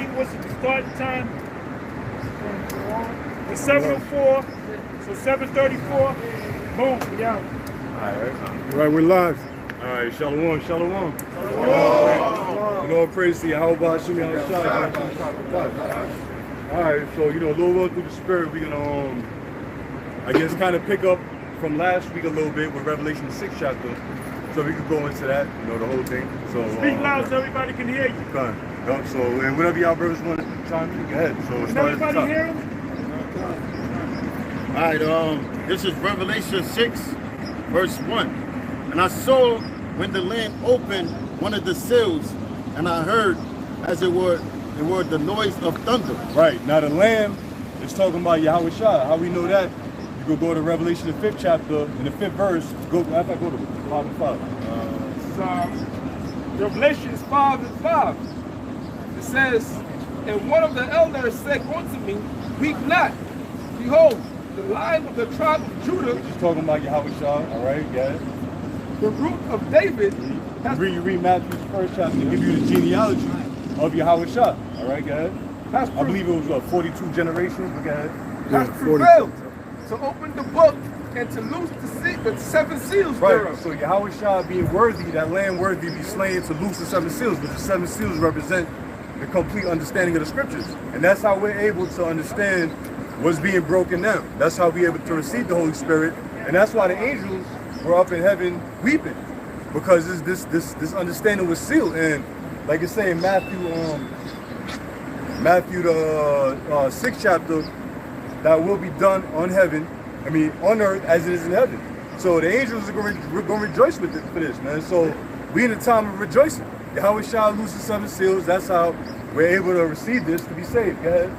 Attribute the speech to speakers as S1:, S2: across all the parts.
S1: everybody what's the starting time? It's 7:04, so 7:34. Boom, we out.
S2: All right, we're live.
S3: All right, shalom, shalom. You know, praise to you. How about you? All right, so a little run through the spirit. We're gonna, I guess, kind of pick up from last week a little bit with Revelation 6 chapter, so we could go into that, the whole thing. So
S1: speak loud so everybody can hear you.
S3: Fine. Yep, so and whatever y'all brothers want to chime in, go ahead. So
S1: can everybody hear him?
S4: All right, this is Revelation 6, verse 1. And I saw when the Lamb opened one of the seals, and I heard, as it were the noise of thunder.
S3: Right, now the Lamb is talking about Yahweh Shah. How we know that? You could go to Revelation the 5th chapter, in the 5th verse, go to 5 and 5.
S5: Revelation 5 and 5. It says, and one of the elders said unto me, weep not, behold, the Lion of the tribe of Judah.
S3: We're just talking about Yahweh Shah, all right, yeah.
S5: The root of David.
S3: You read Matthew's 1st chapter to give you the genealogy of Yahweh Shah, all right, go ahead. I believe it was 42 generations, but go ahead.
S5: Has prevailed to open the book and to loose the 7 seals thereof.
S3: Right, so Yahweh Shah being worthy, that Lamb worthy to be slain to loose the 7 seals, but the 7 seals represent the complete understanding of the scriptures. And that's how we're able to understand what's being broken down. That's how we're able to receive the Holy Spirit. And that's why the angels were up in heaven weeping, because this understanding was sealed. And like it's saying Matthew the 6th chapter, that will be done on earth as it is in heaven. So the angels are going to rejoice with it for this, man. So we in a time of rejoicing. Yahweh shall loose the 7 seals. That's how we're able to receive this to be saved. Go ahead.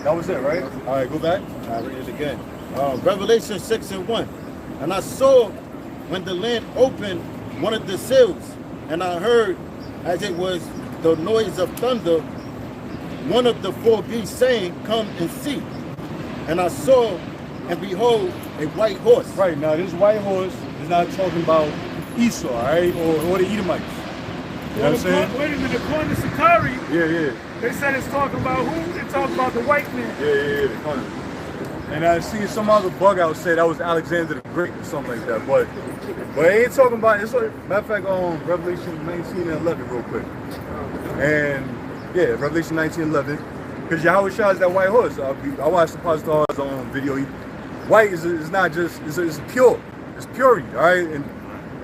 S3: That was it, right? All right, go back.
S4: I'll read it again. Revelation 6 and 1. And I saw when the Lamb opened one of the seals, and I heard, as it was the noise of thunder, one of the 4 beasts saying, come and see. And I saw, and behold, a white horse.
S3: Right, now this white horse is not talking about Esau, all right, or the Edomites. You know what I'm saying?
S1: Wait a minute, according to Sakari,
S3: yeah.
S1: They said it's talking about who? They're talking about the white man.
S3: Yeah. And I see some other bug out say that was Alexander the Great or something like that. But it ain't talking about it. Matter of fact, Revelation 19 and 11 real quick. And yeah, Revelation 19 and 11. Because Yahweh Shah is that white horse. I watched the Pastor's video. White is not just, it's pure. It's purity, all right? And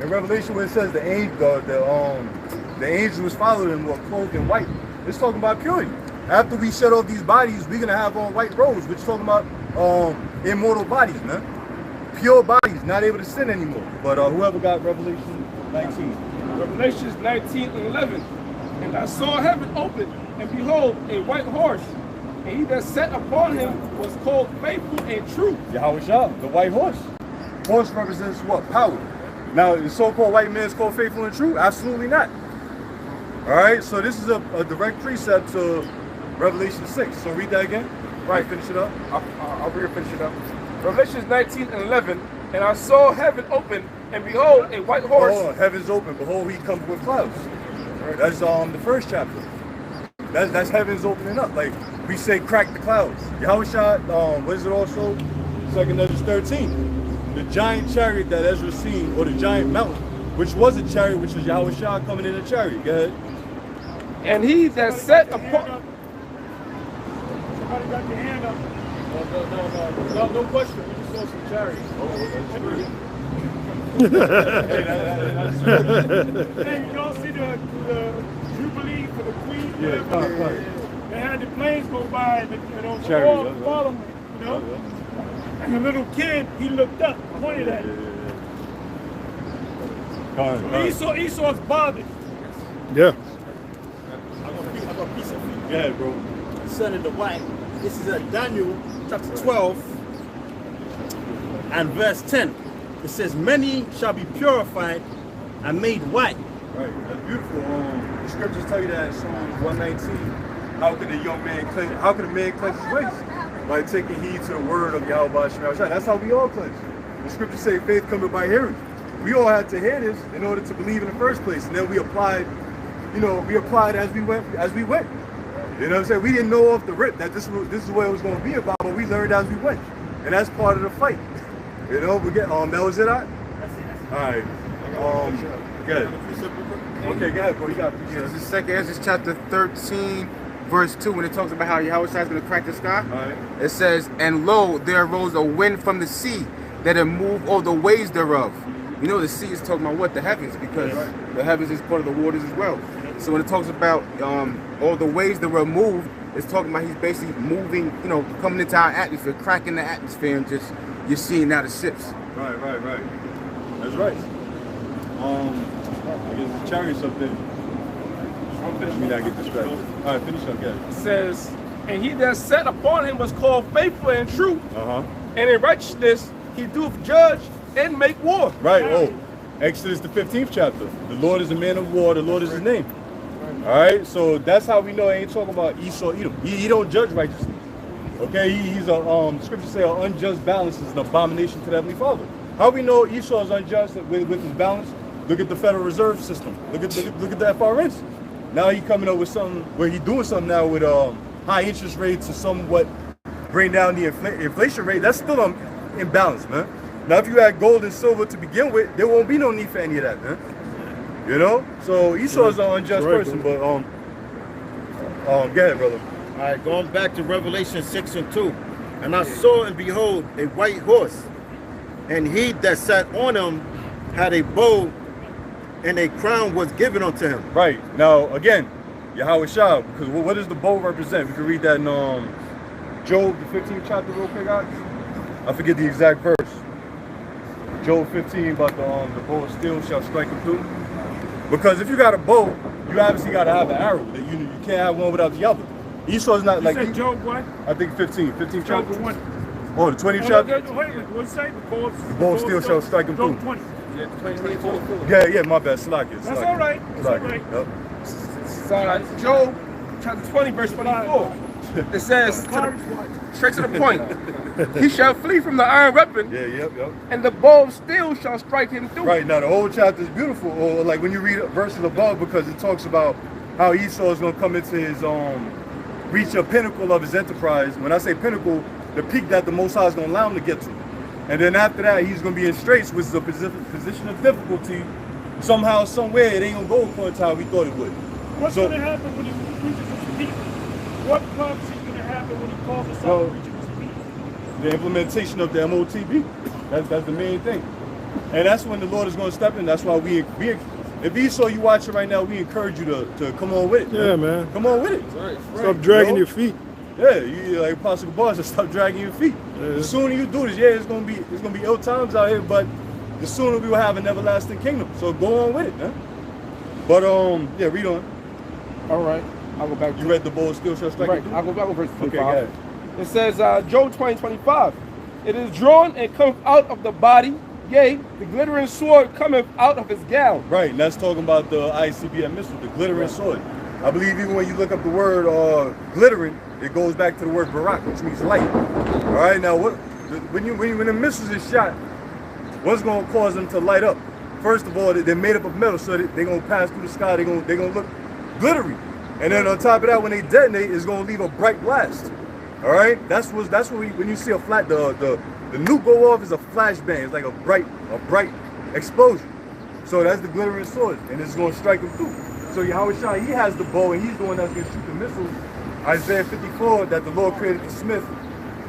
S3: in Revelation where it says the angels was following them were clothed in white. It's talking about purity. After we shed off these bodies, we're gonna have on white robes, which is talking about immortal bodies, man. Pure bodies, not able to sin anymore. But whoever got Revelation 19.
S5: Revelations 19 and 11. And I saw heaven open, and behold, a white horse. And he that sat upon him was called faithful and true.
S3: Yahweh Shah, the white horse. Horse represents what? Power. Now, the so-called white man is called faithful and true? Absolutely not. All right, so this is a direct precept to Revelation 6. So read that again. Right, finish it up.
S5: I'll finish it up. Revelations 19 and 11. And I saw heaven open, and behold, a white horse.
S3: Oh, heaven's open. Behold, he comes with clouds. Right, that's the 1st chapter. That's heaven's opening up. Like we say, crack the clouds. Yahweh Shah, what is it also? 2nd Ezra 13. The giant chariot that Ezra seen, or the giant mountain, which was a chariot, which was Yahweh Shah coming in a chariot. Go ahead.
S5: And he that sat upon...
S1: Somebody got your hand up.
S3: No question. We just saw some chariots.
S1: Hey, you don't see the Jubilee for the Queen?
S3: Yeah,
S1: They had the planes go by and those
S3: chariot,
S1: follow them, you know? And the little kid, he looked up, pointed at it. Esau's bothered.
S2: Yeah.
S6: I got a piece of feet.
S3: Yeah, bro.
S6: Concerning the white. This is Daniel chapter 12 and verse 10. It says, many shall be purified and made white.
S3: Right, that's beautiful. The scriptures tell you that in Psalms 119. How could a man cleanse his ways? By taking heed to the word of Yahweh Shah. That's how we all cleanse. The scriptures say faith cometh by hearing. We all had to hear this in order to believe in the first place, and then we applied, as we went. You You know what I'm saying? We didn't know off the rip that this is what it was going to be about, but we learned as we went. And that's part of the fight. You know, we get, that was it, all right. Good. Okay, go ahead, bro. You got it.
S7: Yeah, this is second Ezra chapter 13, verse 2, when it talks about how Yahweh is going to crack the sky.
S3: All right.
S7: It says, and lo, there arose a wind from the sea that had moved all the waves thereof. You know, the sea is talking about what? The heavens, because the heavens is part of the waters as well. So when it talks about all the waves that were moved, it's talking about he's basically moving, you know, coming into our atmosphere, cracking the atmosphere, and just, you're seeing now the ships.
S3: Right. That's right. I guess the chariots up there. Let me not get distracted. All right, finish up, guys.
S5: It says, and he that sat upon him was called faithful and true, and in righteousness he doeth judge and make war.
S3: Right. Oh, Exodus the 15th chapter. The Lord is a man of war. The Lord is his name. All right. So that's how we know it ain't talking about Esau, Edom. He don't judge righteously. Okay. He's a scripture say an unjust balance is an abomination to the Heavenly Father. How we know Esau is unjust with his balance? Look at the Federal Reserve System. Look at the FRS. Now he coming up with something where he doing something now with high interest rates to somewhat bring down the inflation rate. That's still imbalance, man. Now, if you had gold and silver to begin with, there won't be no need for any of that, man. You know? So Esau is an unjust person, but go ahead, brother.
S4: All right, going back to Revelation 6 and 2. And I saw and behold a white horse, and he that sat on him had a bow, and a crown was given unto him.
S3: Right. Now, again, Yahweh Shah, because what does the bow represent? We can read that in Job, the 15th chapter real quick, guys. I forget the exact verse. Job 15, about the bow of steel shall strike him through. Because if you got a bow, you obviously got to have an arrow. You can't have one without the other. Esau's not like...
S1: said Job what?
S3: I think 15
S1: Job
S3: chapter.
S1: 1.
S3: Oh, the 20th chapter?
S1: Wait a minute, what's that?
S3: The bow of steel shall strike him through.
S1: Job 20.
S3: Yeah, my bad. Slack it.
S1: That's all right. That's all right.
S3: Yep.
S5: Job chapter 20, verse 24. It says, straight to the point, he shall flee from the iron weapon,
S3: Yep.
S5: and the bow of steel shall strike him through.
S3: Right, now the whole chapter is beautiful, or like when you read verses above, because it talks about how Esau is going to come into his, reach a pinnacle of his enterprise. When I say pinnacle, the peak that the Most High is going to allow him to get to. And then after that, he's going to be in straits, which is a position of difficulty. Somehow, somewhere, it ain't going to go according to how we thought it would.
S1: What's going to happen when he reaches his peak? What prophecy is going to happen when he calls us out and reaches his peak?
S3: The implementation of the MOTB. That's the main thing. And that's when the Lord is going to step in. That's why if Esau, you watching right now, we encourage you to come on with it.
S2: Yeah, man.
S3: Come on with it.
S5: Right.
S2: Stop dragging your feet.
S3: Yeah, you like Apostle Boss, just stop dragging your feet.
S2: Yeah.
S3: The sooner you do this, it's gonna be ill times out here, but the sooner we will have an everlasting kingdom. So go on with it, man. But yeah, read on.
S5: All right, I'll go back.
S3: You read the bow still shall strike.
S5: Right, I'll go back to verse 25.
S3: Okay, go ahead.
S5: It says, Job 20:25. It is drawn and cometh out of the body, yea, the glittering sword cometh out of his gown.
S3: Right, and that's talking about the ICBM missile, the glittering sword. I believe even when you look up the word glittering, it goes back to the word barak, which means light. All right, now when the missiles is shot, what's going to cause them to light up? First of all, they're made up of metal, so they're going to pass through the sky. They're going to look glittery, and then on top of that, when they detonate, it's going to leave a bright blast. All right, that's what when you see a flat, the nuke go off is a flashbang. It's like a bright explosion. So that's the glittering sword, and it's going to strike them through. So Yahweh Shah, he has the bow, and he's the one that's going to shoot the missiles. Isaiah 54, that the Lord created the smith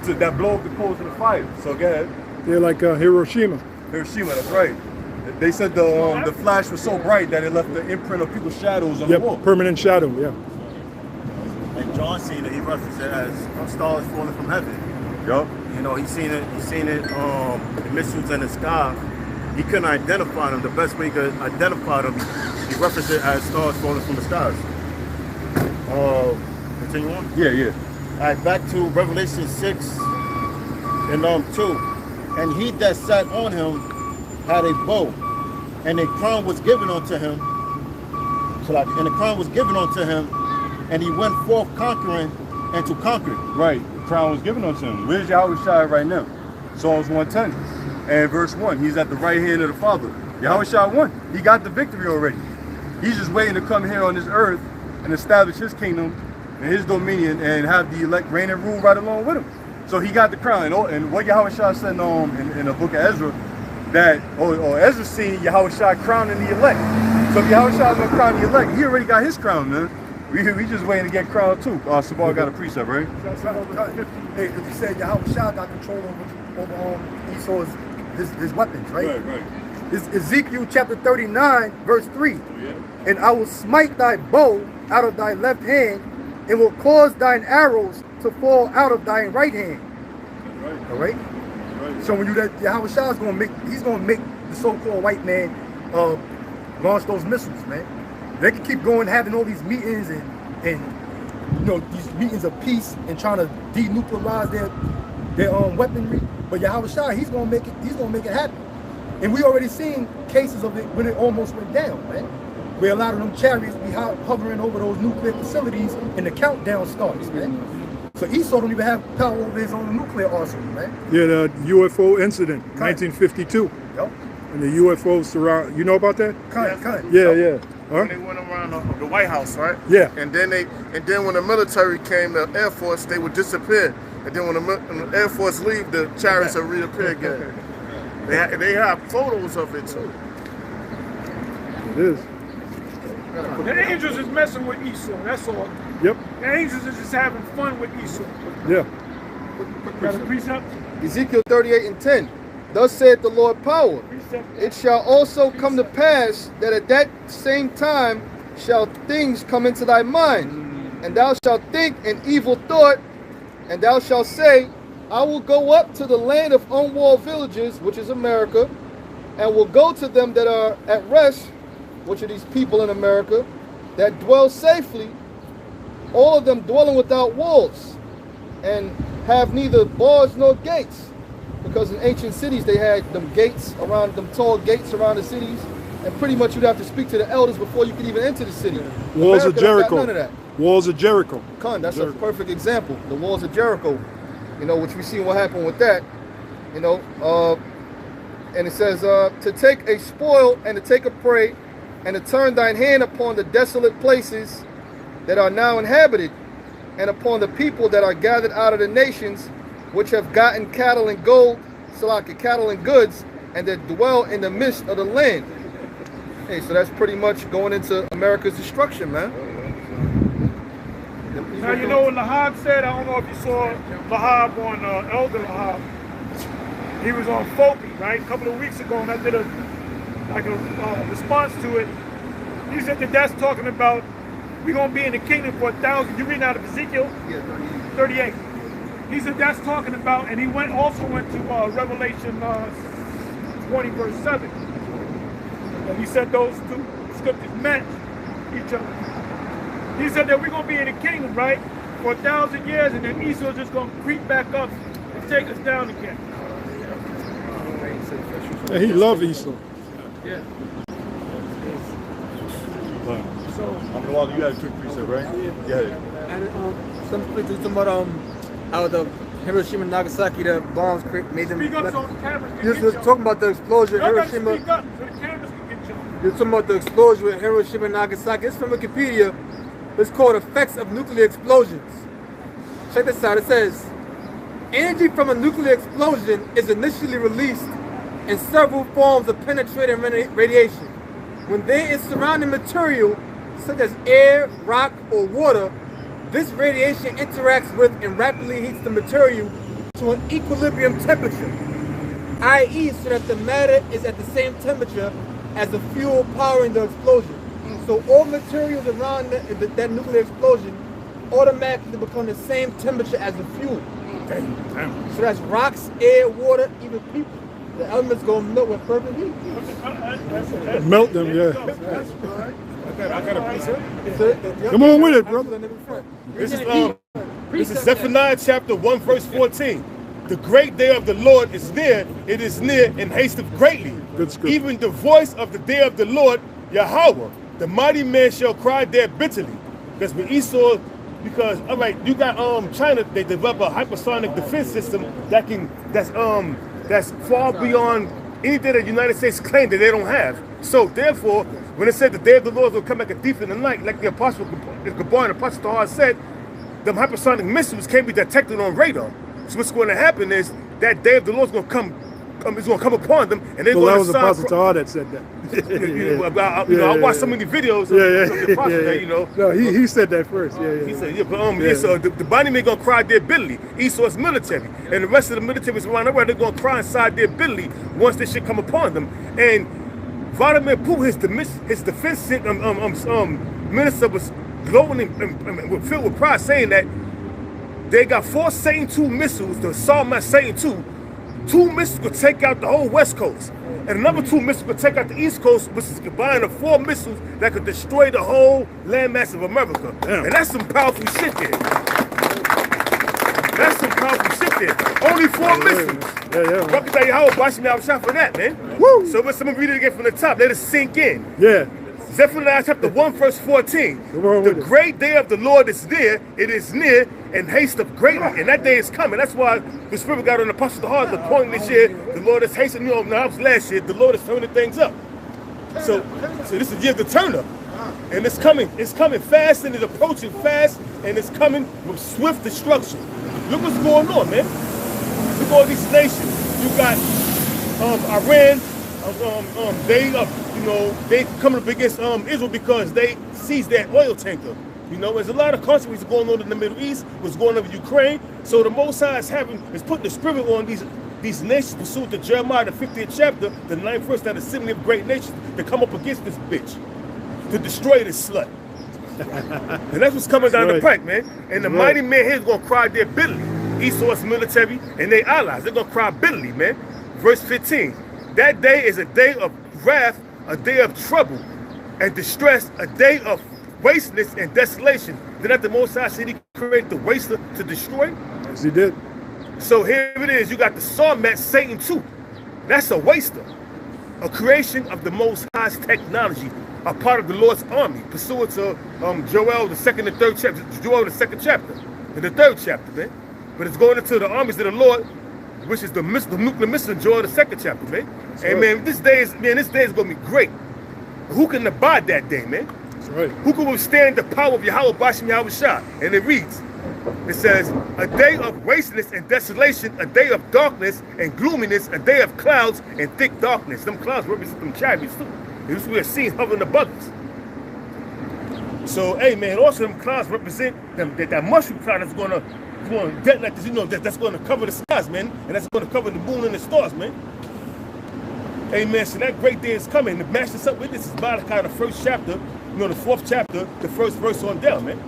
S3: that blow up the coals of the fire. So go ahead.
S2: They're like Hiroshima.
S3: Hiroshima, that's right. They said the flash was so bright that it left the imprint of people's shadows on the wall.
S2: Permanent shadow, yeah.
S4: And John seen it, he referenced it as stars falling from heaven.
S3: Yup.
S4: You know, he seen it, the missiles in the sky. He couldn't identify them. The best way he could identify them, he referenced it as stars falling from the skies. Continue on?
S3: Yeah.
S4: All right, back to Revelation 6 and 2. And he that sat on him had a bow, and a crown was given unto him. And he went forth conquering and to conquer.
S3: Right, the crown was given unto him. Where's Yahweh Shai right now? Psalms 110 and verse 1. He's at the right hand of the Father. Yahweh Shai won. He got the victory already. He's just waiting to come here on this earth and establish his kingdom and his dominion, and have the elect reign and rule right along with him. So he got the crown. And what Yahushua said in the book of Ezra, that Ezra seen Yahushua crowning the elect. So if Yahushua gonna crown the elect, he already got his crown, man. We just waiting to get crowned too. Sabar got a precept, right?
S8: Hey, because he said Yahushua got control over Esau's his weapons, right?
S3: Right.
S8: It's Ezekiel chapter 39, verse 3.
S3: Oh, yeah.
S8: And I will smite thy bow out of thy left hand, and will cause thine arrows to fall out of thy right hand.
S3: Right.
S8: All right?
S3: Right.
S8: So when you that Yahushua is gonna make the so-called white man launch those missiles, man. They can keep going having all these meetings and you know, these meetings of peace and trying to denuclearize their weaponry. But Yahushua, he's gonna make it happen. And we already seen cases of it when it almost went down, man. Where a lot of them chariots be hovering over those nuclear facilities and the countdown starts, man. So Esau don't even have power over his own nuclear arsenal, man.
S2: Yeah, the UFO incident, 1952.
S8: Yep.
S2: And the UFOs surround. You know about that?
S8: Cut.
S2: Yeah.
S9: When they went around the White House, right?
S2: Yeah.
S9: And then when the military came, the Air Force, they would disappear. And then when the Air Force leave, the chariots will reappear again. They have photos of it too.
S2: It is.
S1: The angels is messing with Esau, that's all.
S2: Yep.
S1: The angels is just having fun with Esau.
S2: Yeah.
S1: Got a precept?
S10: Ezekiel 38:10. Thus saith the Lord power. It shall also come to pass that at that same time shall things come into thy mind, and thou shalt think an evil thought, and thou shalt say, I will go up to the land of unwalled villages, which is America, and will go to them that are at rest, which are these people in America, that dwell safely, all of them dwelling without walls, and have neither bars nor gates. Because in ancient cities they had them gates around, them tall gates around the cities, and pretty much you'd have to speak to the elders before you could even enter the city.
S2: Walls
S10: America
S2: of
S10: don't got
S2: Jericho.
S10: none of that.
S2: Walls of Jericho.
S10: That's
S2: Jericho.
S10: a perfect example. The walls of Jericho, you know, which we see what happened with that, you know. And it says, to take a spoil and to take a prey, and to turn thine hand upon the desolate places that are now inhabited, and upon the people that are gathered out of the nations, which have gotten cattle and gold, cattle and goods, and that dwell in the midst of the land. Hey, so that's pretty much going into America's destruction, man.
S1: Now you know what Lahab said? I don't know if you saw Lahab on Elder Lahab. He was on Fopi, right? A couple of weeks ago, and I did a response to it. He said that that's talking about we're going to be in the kingdom for 1,000. You reading out of Ezekiel?
S10: Yeah,
S1: 38. He said that's talking about, and he also went to Revelation 20 verse 7. And he said those two scriptures match each other. He said that we're going to be in the kingdom, right, for 1,000 years, and then Esau's just going to creep back up and take us down again.
S2: Yeah, he loved Esau.
S1: Yeah.
S3: So, you got a quick precept, right? Yeah.
S11: And some places talking about how the Hiroshima and Nagasaki, the bombs made them.
S1: Speak up so the cameras can
S11: You're
S1: get you.
S11: talking about the explosion in Hiroshima.
S1: Speak up so the cameras can get you.
S11: You're talking about the explosion in Hiroshima and Nagasaki. It's from Wikipedia. It's called Effects of Nuclear Explosions. Check this out. It says, energy from a nuclear explosion is initially released in several forms of penetrating radiation. When there is surrounding material, such as air, rock, or water, this radiation interacts with and rapidly heats the material to an equilibrium temperature, i.e. so that the matter is at the same temperature as the fuel powering the explosion. So all materials around that nuclear explosion automatically become the same temperature as the fuel. So that's rocks, air, water, even people. The elements gonna melt with perfect heat.
S2: Melt them, yeah.
S3: I got a precept.
S2: Come on with it, brother.
S6: This is Zephaniah chapter 1 verse 14. The great day of the Lord is near, it is near and hasteth greatly.
S2: Good scripture.
S6: Even the voice of the day of the Lord, Yahweh, the mighty man shall cry there bitterly. That's when Esau, because all right, you got China, they develop a hypersonic defense system that's far beyond anything that the United States claim that they don't have. So therefore, when it said the day of the Lord will come like a thief in the night, like the apostle Gabar and Apostle Tahar said, them hypersonic missiles can't be detected on radar. So what's going to happen is that day of the Lord's going to come. It's going to come upon them, and they're
S2: Well,
S6: going
S2: that was
S6: to
S2: Apostle Tahar that said that.
S6: I watched so many videos.
S2: No, he said that first.
S6: He said, so the body man gonna cry their ability. Esau's military, and the rest of the military is around the world. They're gonna cry inside their ability once this shit come upon them. And Vladimir Putin, his defense minister, was glowing and filled with pride, saying that they got 4 Satan II missiles, the Psalm Satan II. 2 missiles could take out the whole West Coast. And another 2 missiles could take out the East Coast, which is combined of 4 missiles that could destroy the whole landmass of America. Damn. And that's some powerful shit there. That's some powerful shit there. Only 4 missiles. Fuck tell you how Bashim I was shot for that, man. Woo! So let's read it again from the top. Let it sink in.
S2: Yeah.
S6: Zephaniah chapter 1, verse 14. The great day of the Lord is near, it is near, and haste of greatly. And that day is coming. That's why the Spirit got on the Apostle Tahar, the point this year, the Lord is hastening. Now that was last year, the Lord is turning things up. So this is the year of the turn up. And it's coming fast, and it's approaching fast, and it's coming with swift destruction. Look what's going on, man. Look at all these nations. You got Iran, they coming up against Israel because they seized that oil tanker. There's a lot of countries going on in the Middle East, what's going on with Ukraine. So the Most High is putting the Spirit on these nations pursuant to Jeremiah, the 50th chapter, the 9th verse, that assembly of great nations to come up against this bitch, to destroy this slut. And that's what's coming down the pike, man. And the mighty man here is going to cry their bitterly. Esau's military and their allies, they're going to cry bitterly, man. Verse 15, that day is a day of wrath, a day of trouble and distress, a day of wasteness and desolation. Did not the Most High said he created the waster to destroy?
S2: Yes, he did.
S6: So here it is. You got the Psalm Satan II. That's a waster, a creation of the Most High's technology, a part of the Lord's army, pursuant to Joel, the 2nd and 3rd chapter, Joel, the 2nd chapter, and the 3rd chapter, man. But it's going into the armies of the Lord, which is the nuclear missile, Joel, the 2nd chapter, man. That's and right. Man, this day is going to be great. Who can abide that day, man?
S2: That's right.
S6: Who can withstand the power of Yahweh Bashim Yahweh Shah? And it reads, it says, a day of wasteness and desolation, a day of darkness and gloominess, a day of clouds and thick darkness. Them clouds represent them chariots too. This we are seen hovering above us. So, hey man, also them clouds represent that mushroom cloud that's going to detonate this, that's going to cover the skies, man, and that's going to cover the moon and the stars, man. Amen. So that great day is coming. To match this up with this is Malachi, the 1st chapter, the 4th chapter, the 1st verse on down, man.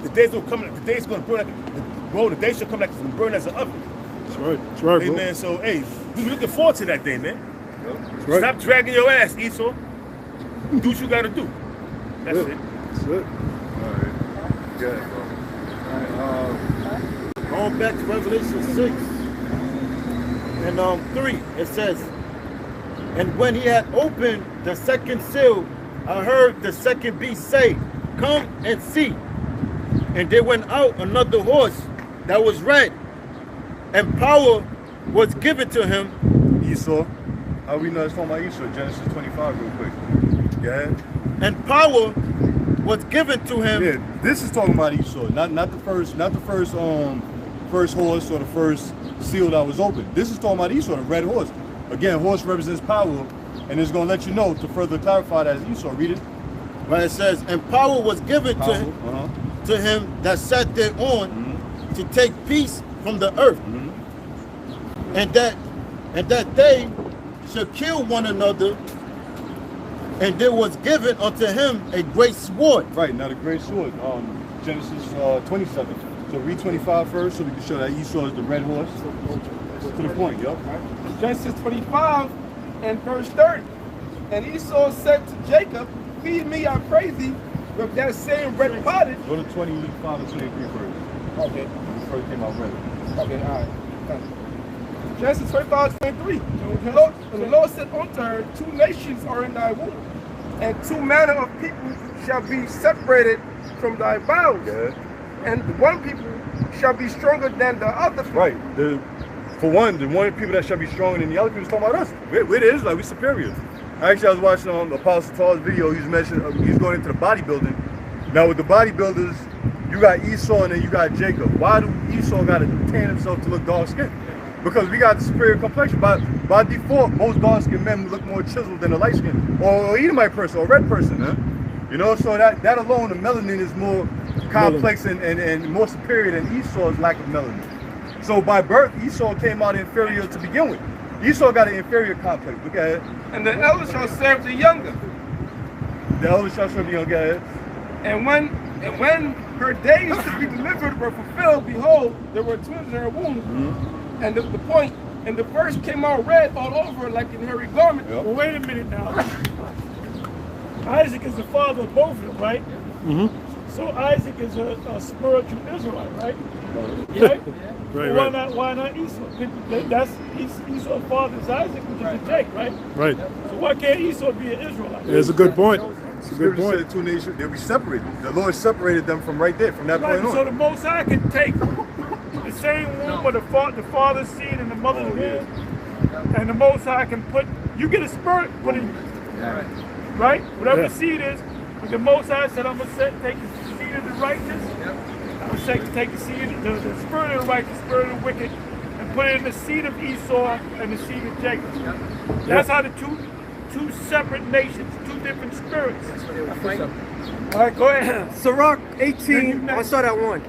S6: The day's going to come. The day's going to burn the day shall come like it's going to burn as an oven.
S2: That's right. That's right, bro.
S6: Amen. So, hey, we're looking forward to that day, man.
S2: That's right.
S6: Stop dragging your ass, Esau. Do what you got to do. That's it.
S2: That's it.
S3: All right. Good, bro. All right.
S4: Going back to Revelation 6 and 3, it says, and when he had opened the 2nd seal, I heard the 2nd beast say, come and see. And there went out another horse that was red, and power was given to him.
S3: Esau. How we know it's talking about Esau? Genesis 25 real quick. Go ahead.
S4: And power was given to him.
S3: Yeah, this is talking about Esau, not the first horse or the first seal that was opened. This is talking about Esau, the red horse. Again, horse represents power, and it's going to let you know to further clarify that as Esau. Read it.
S4: Right, it says, and power was given to him that sat thereon to take peace from the earth, and that they should kill one another, and there was given unto him a great sword.
S3: Right, now the great sword, Genesis 27. So read 25 first so we can show that Esau is the red horse. To the point, yup.
S5: Genesis 25 and verse 30. And Esau said to Jacob, feed me, I pray thee, with that same red pottage.
S3: Go to 25 and 23 first.
S5: Okay.
S3: First came out red.
S5: Okay, all right. Thank you. Genesis 25, 23. And the Lord said unto her, 2 nations are in thy womb, and 2 manner of people shall be separated from thy bowels.
S3: Yeah.
S5: And one people shall be stronger than the other people.
S3: Right. For one, the one people that shall be stronger than the other people is talking about us. We're the Israelites, we're superior. Actually, I was watching Apostle Tahar's video. He was mentioning he's going into the bodybuilding. Now with the bodybuilders, you got Esau and then you got Jacob. Why do Esau got to tan himself to look dark-skinned? Because we got the superior complexion. By default, most dark-skinned men look more chiseled than a light-skinned or Edomite person or a red person, huh? You know, so that alone, the melanin is more complex and more superior than Esau's lack of melanin. So by birth, Esau came out inferior to begin with. Esau got an inferior complex. Look at it.
S5: And the elder shall serve the younger.
S3: The elder shall serve the younger.
S5: And when her days to be delivered were fulfilled, behold, there were twins in her womb. And the point, and the first came out red all over like an hairy garment.
S1: Well, wait a minute now. Isaac is the father of both of them, right? So Isaac is a spiritual Israelite, right? Right?
S2: Right.
S1: Why not Esau? That's Esau's father is Isaac, which is a Jake, right?
S2: Right.
S1: So why can't Esau be an Israelite?
S2: That's a good point. It's a good
S3: Scripture
S2: point.
S3: said two nations, they'll be separated. The Lord separated them from right there, from that point on.
S1: So the Most High can take the same womb of the father's seed and the mother's womb, and the Most High can put, you get a spirit, put in, right? Whatever the seed is, but the Most High said, I'm going to take the seed of the righteous, I'm going to take the seed, the spirit of the righteous, spirit of the wicked, and put it in the seed of Esau and the seed of Jacob. That's how the two separate nations, two different spirits. All right, go ahead.
S11: Sirach 18, I'll start at 1.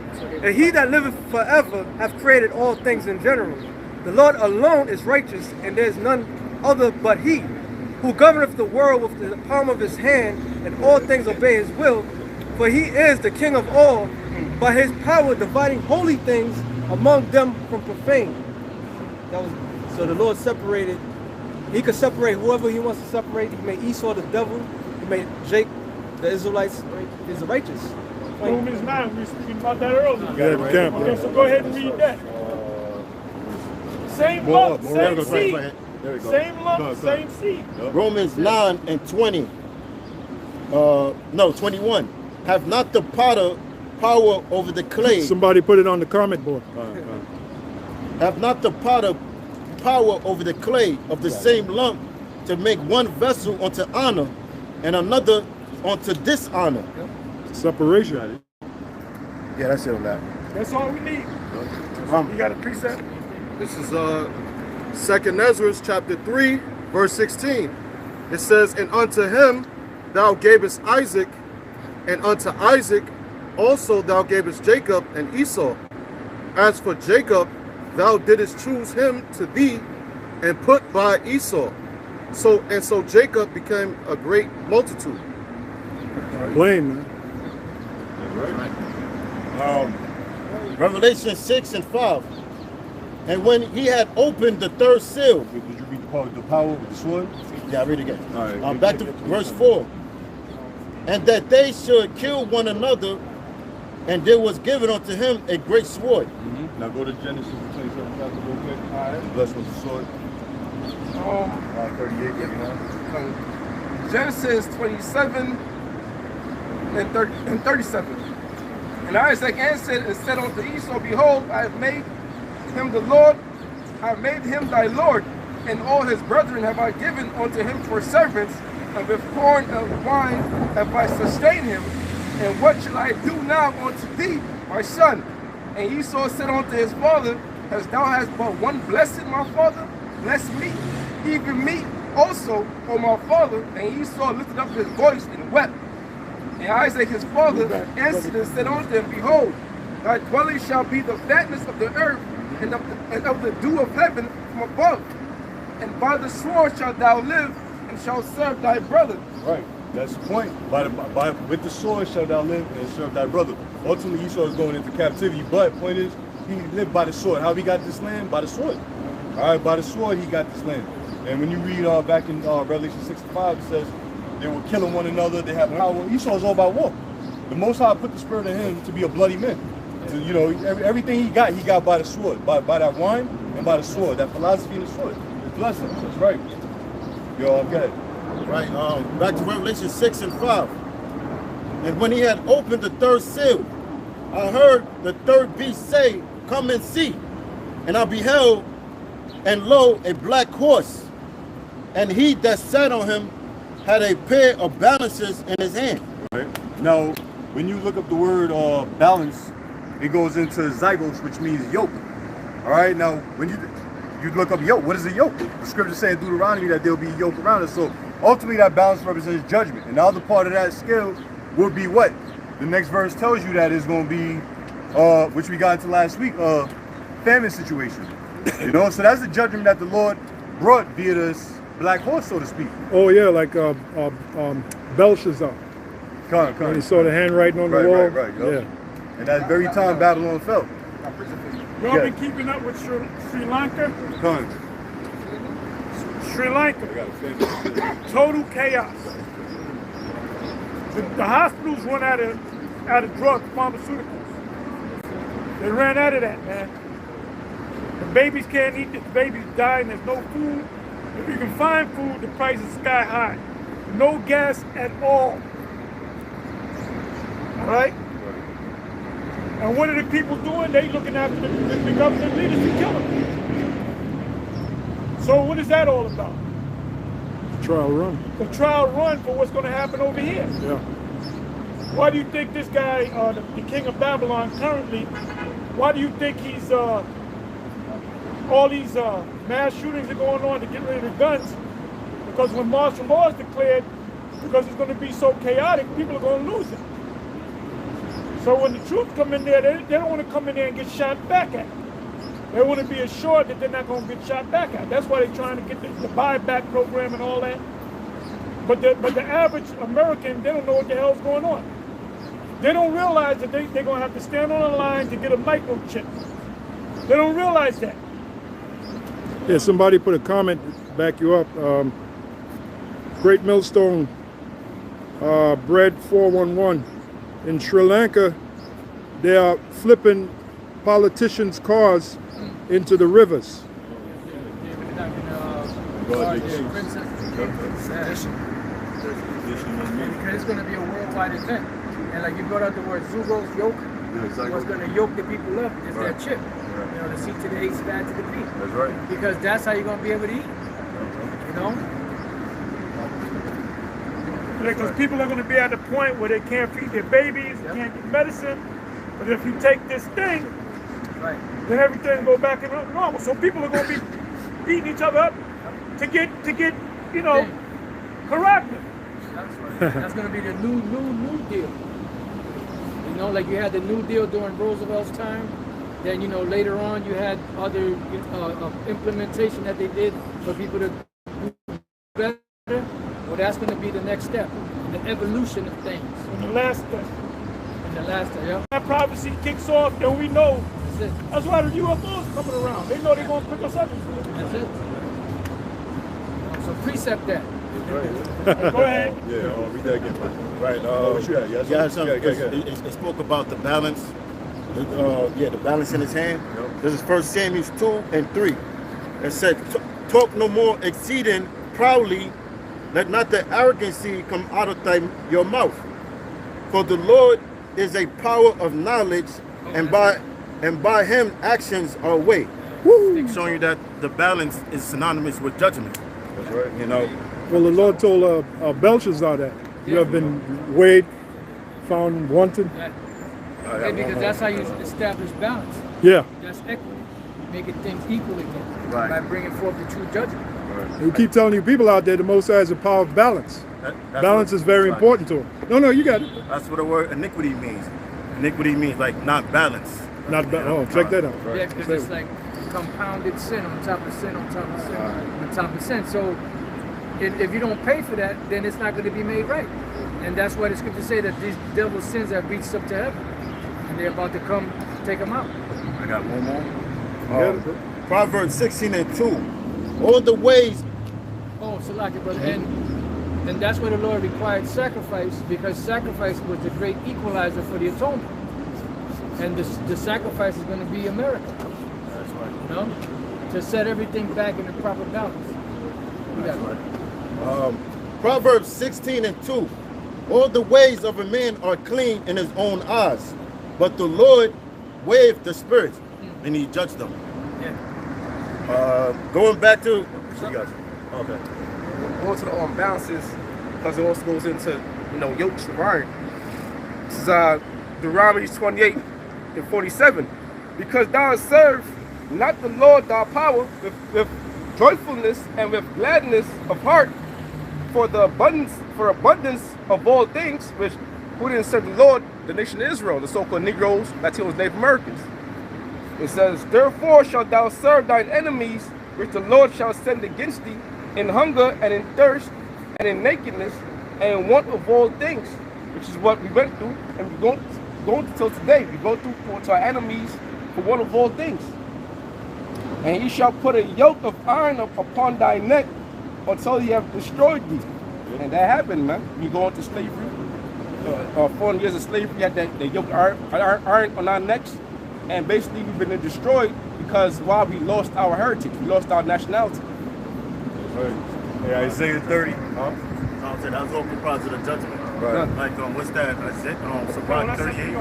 S11: And he that liveth forever hath created all things in general. The Lord alone is righteous, and there is none other but he, who governeth the world with the palm of his hand, and all things obey his will. For he is the king of all, by his power dividing holy things among them from profane. So the Lord separated. He could separate whoever he wants to separate. He made Esau the devil. He made Jake, the Israelites, is the righteous.
S1: Romans 9, we were speaking about that earlier.
S2: Yeah,
S1: okay, so go ahead and read that. Same lump, same seed. Same lump, same seed.
S4: Romans 9 and 20. No, 21. Have not the potter power over the clay?
S2: Somebody put it on the comment board.
S4: Have not the potter power over the clay of the same lump to make one vessel unto honor and another unto dishonor?
S2: Separation.
S4: Yeah, that's it on that.
S1: That's all we need. You got a precept?
S10: This is 2nd Ezra chapter 3, verse 16. It says, and unto him thou gavest Isaac, and unto Isaac also thou gavest Jacob and Esau. As for Jacob, thou didst choose him to thee, and put by Esau. So Jacob became a great multitude.
S2: Plain, man.
S4: Revelation 6 and 5. And when he had opened the third seal.
S3: Did you read the power with the sword?
S4: Yeah, read it again.
S3: All right.
S4: Back to verse 4. And that they should kill one another, and there was given unto him a great sword.
S3: Now go to Genesis, the 27th chapter real quick. All right. Blessed with the sword. 38, 39.
S5: Genesis 27 and 37. And Isaac answered and said unto Esau, behold, I have made him the Lord, I have made him thy Lord, and all his brethren have I given unto him for servants, and with corn and wine have I sustained him. And what shall I do now unto thee, my son? And Esau said unto his father, as thou hast but one blessed, my father, bless me, even me also, O my father. And Esau lifted up his voice and wept. And Isaac his father answered and said unto him, behold, thy dwelling shall be the fatness of the earth, and of the dew of heaven from above. And by the sword shalt thou live, and shalt serve thy brother.
S3: Right. That's the point. With the sword shalt thou live and serve thy brother. Ultimately, Esau is going into captivity, but point is, he lived by the sword. How he got this land? By the sword. All right, by the sword he got this land. And when you read back in Revelation 65, it says they were killing one another. They have power. Esau is all about war. The Most High put the spirit in him to be a bloody man. To, you know, everything he got by the sword, by that wine and by the sword, that philosophy and the sword. It's blessings. That's right. Yo, go ahead.
S4: Right, back to Revelation 6 and 5. And when he had opened the third seal, I heard the third beast say, come and see. And I beheld, and lo, a black horse. And he that sat on him had a pair of balances in his hand.
S3: Right. Now, when you look up the word balance, it goes into zygos, which means yoke. All right, now when you look up yoke, what is a yoke? The scripture saying in Deuteronomy that there'll be a yoke around us. So ultimately that balance represents judgment. And the other part of that scale will be what? The next verse tells you that is going to be, which we got into last week, famine situation. You know, so that's the judgment that the Lord brought via this black horse, so to speak.
S2: Oh yeah, like Belshazzar. When he saw the handwriting on the wall.
S3: Right.
S2: Yeah.
S3: And that very time Babylon fell.
S1: Y'all been keeping up with Sri Lanka? Sri Lanka. Total chaos. The hospitals run out of drugs, pharmaceuticals. They ran out of that, man. The babies can't eat, the babies die, and there's no food. If you can find food, the price is sky high. No gas at all. All right? And what are the people doing? They looking after the government leaders to kill them. So what is that all about?
S2: Trial run.
S1: The trial run for what's going to happen over here.
S2: Yeah.
S1: Why do you think this guy, the king of Babylon currently, why do you think he's, all these mass shootings are going on to get rid of the guns? Because when martial law is declared, because it's going to be so chaotic, people are going to lose it. So when the troops come in there, they don't want to come in there and get shot back at. They want to be assured that they're not going to get shot back at. That's why they're trying to get the buyback program and all that. But the average American, they don't know what the hell's going on. They don't realize that they're going to have to stand on a line to get a microchip. They don't realize that.
S2: Yeah, somebody put a comment to back you up. Great Millstone, Bread 411. In Sri Lanka, they are flipping politicians' cars into the rivers.
S12: Because it's going to be a worldwide event. And like you brought out the word Zugos, yoke. What's going to yoke the people up is their chip. You know, the C to the H, fat to the P.
S3: That's right.
S12: Because that's how you're going to be able to eat. You know?
S1: Because people are going to be at the point where they can't feed their babies, they can't get medicine. But if you take this thing, then everything go back in normal. So people are going to be beating each other up to get you know, corrected.
S12: That's going to be the new deal. You know, like you had the New Deal during Roosevelt's time. Then, you know, later on you had other implementation that they did for people to do better. Well, that's going to be the next step, the evolution of things.
S1: And the last step.
S12: And the last step, yeah.
S1: That prophecy kicks off, then we know. That's why the UFOs coming around. They know they're going to pick us up.
S12: That's it. So precept that.
S1: Go ahead.
S3: Yeah, read that again. Right.
S4: What you had? It spoke about the balance. The balance in his hand. Yep. This is 1 Samuel 2 and 3. It said, "Talk no more exceeding proudly, let not the arrogancy come out of your mouth. For the Lord is a power of knowledge, and by him actions are weighed." Showing you that the balance is synonymous with judgment.
S3: That's right.
S4: You know.
S2: Well, the Lord told Belshazzar that you have been weighed, found wanting.
S12: Yeah, because that's how you establish balance.
S2: Yeah.
S12: That's equity. Making things equal again. Right. By bringing forth the true judgment.
S2: Right. We keep telling you people out there the Most High has a power of balance. Balance is very important to him. No, you got it.
S4: That's what the word iniquity means. Iniquity means like not balance.
S2: Check that out.
S12: Yeah, because it's like compounded sin on top of sin on top of sin on top of sin. So if you don't pay for that, then it's not going to be made right. And that's why the scriptures say that these devil's sins have reached up to heaven. And they're about to come take them out.
S4: I got one more. Proverbs 16 and 2. All the ways.
S12: Oh, Salaki, brother. And that's where the Lord required sacrifice, because sacrifice was the great equalizer for the atonement. And the sacrifice is going to be America.
S4: That's right.
S12: You know? To set everything back in the proper balance.
S4: That's right. Proverbs 16 and 2. All the ways of a man are clean in his own eyes, but the Lord weigheth the spirits, and he judged them.
S12: Yeah.
S4: Going back to...
S5: Okay. Going to the balances, because it also goes into, you know, yokes, right? This is Deuteronomy 28 and 47. Because thou hast served not the Lord thy power with joyfulness and with gladness of heart for abundance of all things, which who didn't serve the Lord, the nation of Israel, the so-called Negroes, Latinos, Native Americans. It says, therefore shalt thou serve thine enemies, which the Lord shall send against thee, in hunger and in thirst and in nakedness and in want of all things, which is what we went through and we're going to till today. We go through to our enemies for want of all things. And he shall put a yoke of iron upon thy neck until he have destroyed thee. And that happened, man. You go into slavery, 400 years of slavery, we had the yoke of iron on our necks, and basically we've been destroyed because while we lost our heritage, we lost our nationality.
S3: Right. Yeah, Isaiah 30.
S4: I said that was all comprised of the judgment.
S3: Right.
S4: Like, what's that? Surah 38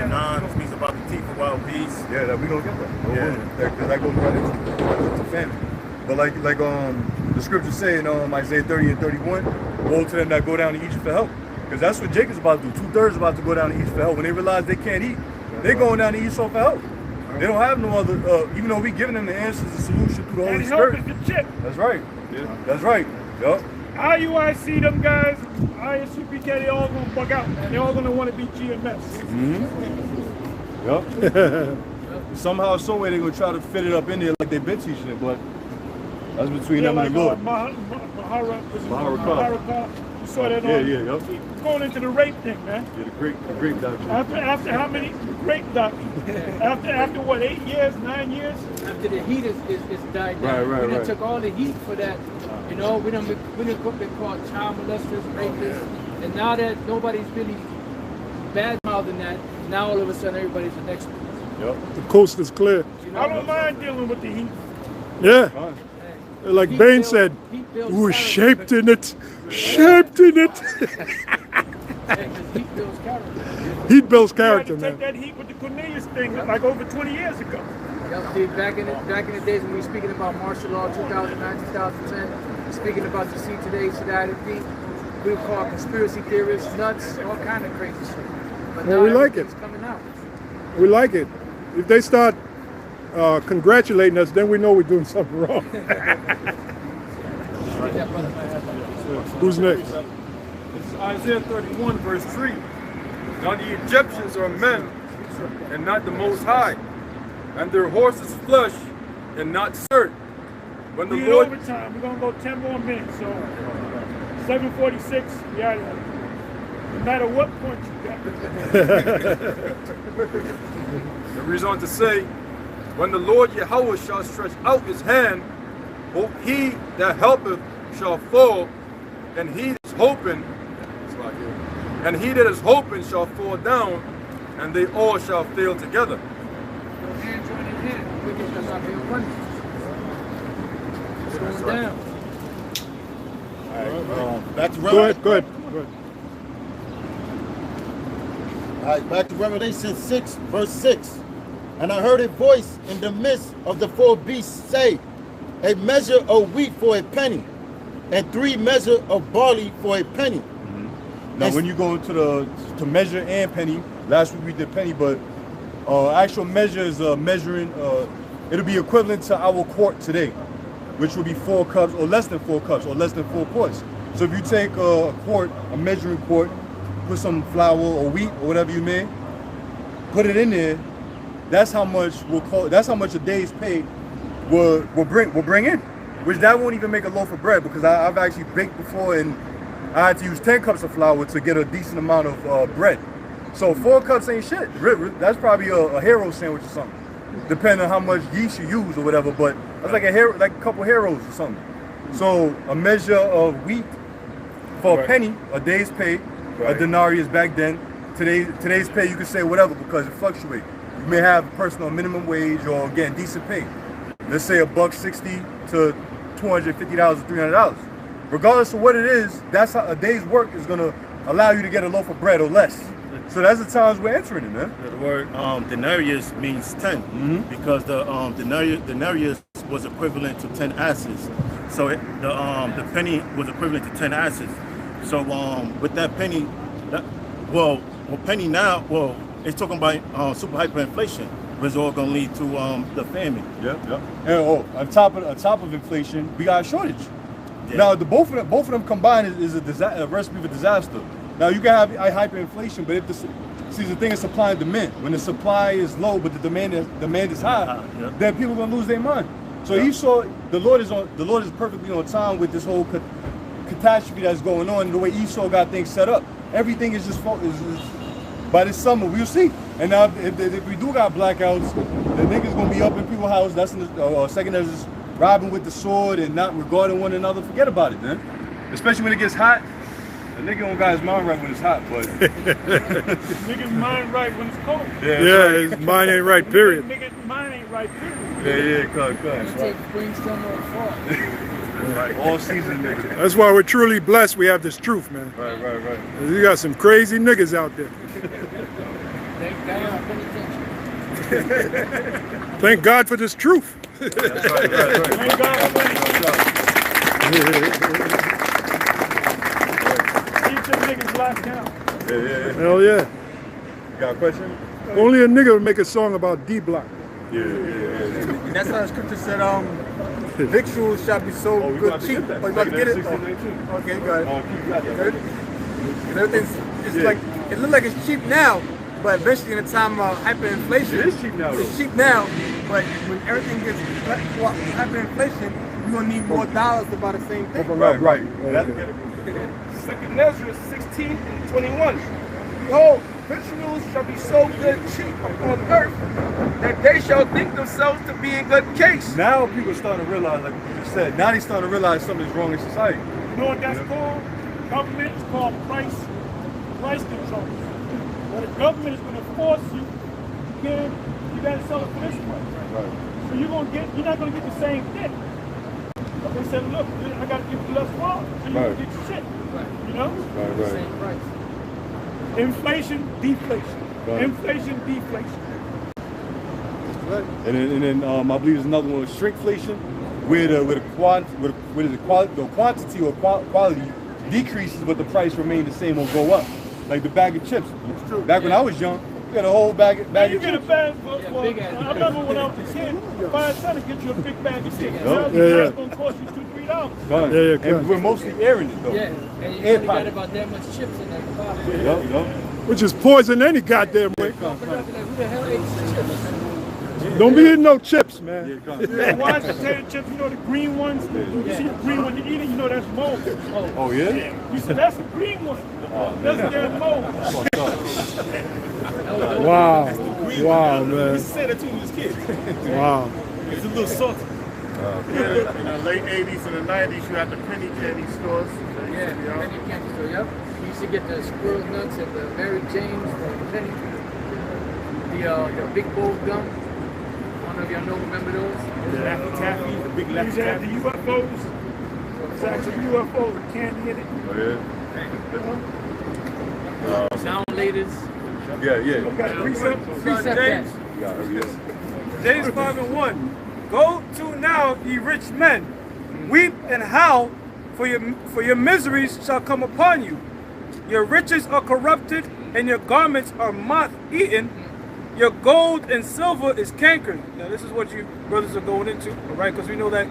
S4: and 9 speaks about the teeth of wild beasts.
S3: Yeah, that we don't get that.
S4: Yeah.
S3: Because that goes right into famine. But like the scriptures say in Isaiah 30 and 31, woe to them that go down to Egypt for help. Because that's what Jacob's about to do. 2/3 about to go down to Egypt for help. When they realize they can't eat, they're going down to Egypt for help. They don't have no other, even though we giving them the answers, the solution through the Holy Spirit. That's right. Yeah. That's right. Yup.
S1: IUIC, them guys, ISUPK, they all gonna bug out, and they all gonna want to be GMS.
S3: Yup. Somehow, some way, they're gonna try to fit it up in there like they've been teaching it, but that's between them and the Lord.
S1: Maharakah. You saw that on.
S3: Yup.
S1: Going into the rape thing, man.
S3: Yeah, the grape doctrine.
S1: After how many rape doctrine? after what, 8 years, 9 years?
S12: After the heat is died down.
S3: Right.
S12: We done took all the heat for that. You know, we done been called child molesters, rapists, and now that nobody's really bad-mouthing that, now all of a sudden everybody's an expert.
S3: Yep.
S2: The coast is clear.
S1: You know, I don't mind dealing with the heat.
S2: Yeah. Like
S12: Heat
S2: Bain
S12: builds-
S2: said,
S12: heat builds
S2: we're
S12: character.
S2: shaped in it. Shaped in it.
S12: Heat builds character.
S2: Heat builds
S1: I
S2: character,
S1: had to take
S2: man.
S1: that heat with the Cornelius thing like over 20 years ago.
S12: Yep, dude, back in the days when we were speaking about martial law, 2009, 2010, speaking about the see today, today, we would call conspiracy theorists nuts, all kind of crazy shit. But
S2: Well,
S12: now
S2: we like it.
S12: everything's coming out.
S2: We like it. If they start congratulating us, then we know we're doing something wrong. Who's next?
S13: It's Isaiah 31, verse 3. Now the Egyptians are men, and not the Most High, and their horses flesh, and not skirt. When the
S1: We
S13: Lord...
S1: overtime. We're going to go 10 more minutes. So 7:46, yeah. No matter what point you got.
S13: The reason to say, when the Lord Yahweh shall stretch out his hand, both he that helpeth shall fall, and he that is hoping, and he that is hoping shall fall down, and they all shall fail together.
S12: Hand joining hand, wicked shall not be abundant. It's going down.
S4: All right, back to
S2: Go ahead,
S4: Revelation.
S2: go ahead.
S4: All right, back to Revelation 6, verse 6. And I heard a voice in the midst of the four beasts say, a measure of wheat for a penny, and 3 measures of barley for a penny.
S3: Now, when you go to measure and penny, last week we did penny, but actual measure is measuring. It'll be equivalent to our quart today, which will be 4 cups or less than 4 cups or less than 4 quarts. So if you take a quart, a measuring quart, put some flour or wheat or whatever you may, put it in there. That's how much That's how much a day's pay will bring in. Which that won't even make a loaf of bread, because I've actually baked before and I had to use 10 cups of flour to get a decent amount of bread. So 4 cups ain't shit. That's probably a hero sandwich or something, depending on how much yeast you use or whatever. But that's like a couple heroes or something. So a measure of wheat for a penny, a day's pay. A denarius back then. Today's pay, you can say whatever because it fluctuates. You may have personal minimum wage or again decent pay. Let's say $1.60 to $250 or $300. Regardless of what it is, that's how a day's work is gonna allow you to get a loaf of bread or less. So that's the times we're entering it, man.
S4: The word denarius means 10, because the denarius was equivalent to 10 asses. So the penny was equivalent to 10 asses. So with that penny, penny now, well, it's talking about super hyperinflation, which is all going to lead to the famine.
S3: Yep. And on top of inflation, we got a shortage. Yeah. Now, both of them combined is a recipe for disaster. Now, you can have hyperinflation, but if the thing is supply and demand. When the supply is low, but the demand is high, then people are going to lose their mind. So you saw the Lord is perfectly on time with this whole catastrophe that's going on. The way Esau got things set up, everything is just by this summer we'll see. And now if we do got blackouts, the niggas gonna be up in people's house. That's second as just robbing with the sword and not regarding one another. Forget about it, man. Especially when it gets hot. The nigga don't got his mind right when it's hot, but
S1: nigga's mind right when it's cold.
S2: Yeah, his mind ain't right, period.
S1: Nigga's mind ain't right, period.
S3: Cut.
S12: Take Queenstown or fall.
S3: Right, all season niggas.
S2: That's why we're truly blessed we have this truth, man.
S3: Right.
S2: You got some crazy niggas out there.
S12: Thank God for the attention.
S2: Thank God for this truth.
S3: Right.
S1: Thank God for this Keep them niggas locked down.
S3: Yeah.
S2: Hell yeah.
S3: You got a question?
S2: Only a nigga would make a song about D-Block.
S3: Yeah.
S11: And that's how the scripture said, victuals shall be sold good cheap. Oh, you about to get it? Okay, got it. And everything's, it's like, it looks like it's cheap now, but eventually in the time of hyperinflation,
S3: it is cheap now.
S11: It's cheap now, but when everything gets hyperinflation, you're gonna need more dollars to buy the same thing.
S3: Right.
S5: Second Ezra 16:21. Behold, victuals shall be so good cheap upon earth that they shall think themselves to be in good case.
S3: Now people are starting to realize, like you just said, now they starting to realize something's wrong in society.
S1: You know what that's called? Government is called price control. Well, the government is going to force you, you got to sell it for this price.
S3: Right.
S1: So you're not going to get the same thing. But they said, look, I got to give you less water, so you can get your shit. You know?
S3: Right.
S12: Same price.
S1: Inflation, deflation.
S3: Right.
S1: Inflation, deflation.
S3: Right. And then I believe there's another one, shrinkflation, where the quantity or quality decreases, but the price remains the same or go up. Like the bag of chips. Back when I was young, you got a whole bag of chips.
S1: I remember when I was a kid, $5 to get you a big bag of chips. Now it's going to cost you $2-3.
S3: And we're mostly airing it though.
S12: Yeah, and you only got about that much chips in that box.
S2: Which is poison any goddamn way.
S12: Who the hell ate chips?
S2: Don't be eating no chips, man.
S1: Watch potato chips, you know the green ones? You see the green one you eat it, you know that's mold.
S3: Oh yeah?
S1: You said that's a green one. That's damn mold.
S2: Wow, man.
S6: We said it to him as kids.
S2: Wow.
S6: It's a little salty.
S9: In the late 80s and the 90s, you had the penny candy stores.
S12: Yeah, penny candy store, yep. You used to get the squirrel nuts and the Mary Janes, the penny, the big bowl gum. I don't know if y'all remember those.
S6: The Laffy Taffy, the big Laffy
S1: You had the
S6: Taffy.
S1: UFOs. It's actually UFOs with candy in it.
S12: Sound laters.
S3: Yeah.
S12: Precept that.
S5: James 5:1. Go to now, ye rich men, weep and howl, for your miseries shall come upon you. Your riches are corrupted, and your garments are moth-eaten. Your gold and silver is cankered. Now this is what you brothers are going into, all right? Because we know that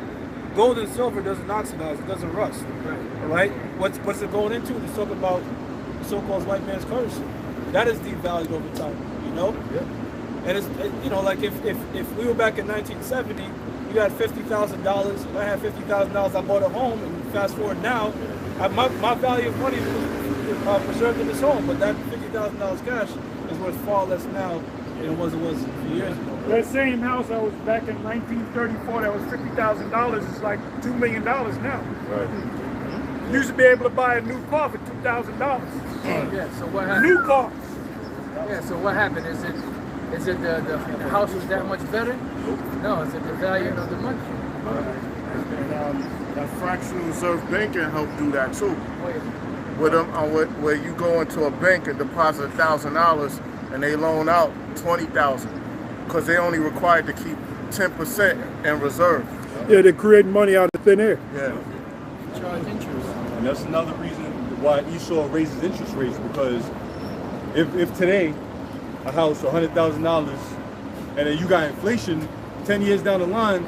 S5: gold and silver doesn't oxidize, it doesn't rust, all right? What's it going into? It's talking about the so-called white man's currency. That is devalued over time, you know?
S3: Yeah.
S5: And it's, you know, like if we were back in 1970, you had $50,000. If I had $50,000, I bought a home, and fast forward now, my value of money is preserved in this home, but that $50,000 cash is worth far less now than it was a few years ago.
S1: That same house I was back in 1934, that was $50,000, is like $2 million now.
S3: Right.
S1: You used to be able to buy a new car for $2,000.
S12: Yeah, so what happened?
S1: New car.
S12: Yeah, so what happened? Is it the house was that much better? No, is it the value of the money?
S9: And that fractional reserve banking helped do that too. With them, where you go into a bank and deposit $1,000 and they loan out $20,000 because they only required to keep 10% in reserve.
S2: Yeah, they're creating money out of thin air.
S9: Yeah.
S12: Charge interest.
S3: And that's another reason why Esau raises interest rates, because if today a house $100,000 and then you got inflation 10 years down the line,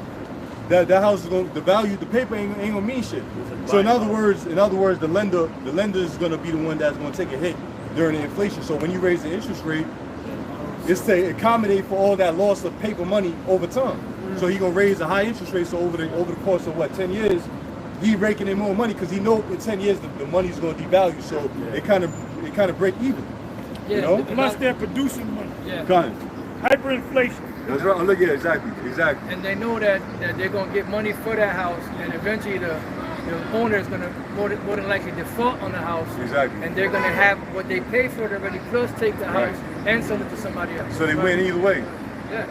S3: that house is going, the value, the paper ain't gonna mean shit. So in other words, the lender is gonna be the one that's gonna take a hit during the inflation. So when you raise the interest rate, it's to accommodate for all that loss of paper money over time. So he gonna raise a high interest rate. So over the course of what, 10 years, he raking in more money because he know in 10 years the money's gonna devalue. So it kind of break even.
S12: Yeah,
S3: you know,
S1: plus they're producing money.
S12: Yeah.
S3: Kind of.
S1: Hyperinflation.
S3: That's right. Look, yeah, exactly.
S12: And they know that they're gonna get money for that house, and eventually the owner is gonna more than likely default on the house.
S3: Exactly.
S12: And they're gonna have what they paid for it already, plus take the house and sell it to somebody else.
S3: So they win either way.
S12: Yeah.